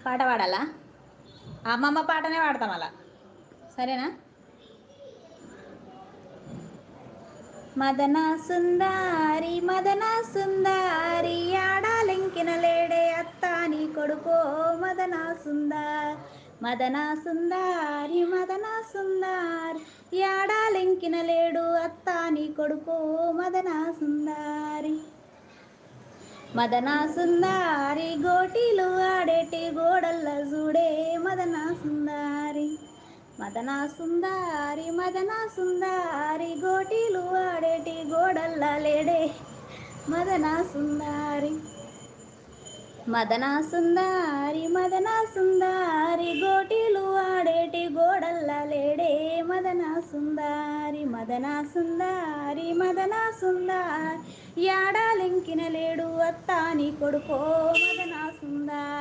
పాట పాడాలా? అమ్మమ్మ పాటనే పాడతాం అలా, సరేనా? మదన సుందారి మదన సుందారి ఆడాలెంకిన లేడే అత్తాని కొడుకో మదన సుందార్. మదన సుందారి మదన సుందారి ఆడాలెంకిన లేడు అత్తాని కొడుకో మదన సుందారి. మదన సుందారి గోటీలు ఆడేటి గోడల్ల చూడే మదన సుందారి. మదన సుందారి మదన సుందారి గోటీలు ఆడేటి గోడల్ల లేడే మదన సుందారి. మదన సుందారి మదన సుందారి గోటీలు ఆడేటి గోడల్ల లేడే మదన సుందారి. మదన సుందారి మదన సుందారి యాడాలెంకిన లేడు అత్తాని కొడుకో మదన సుందారి.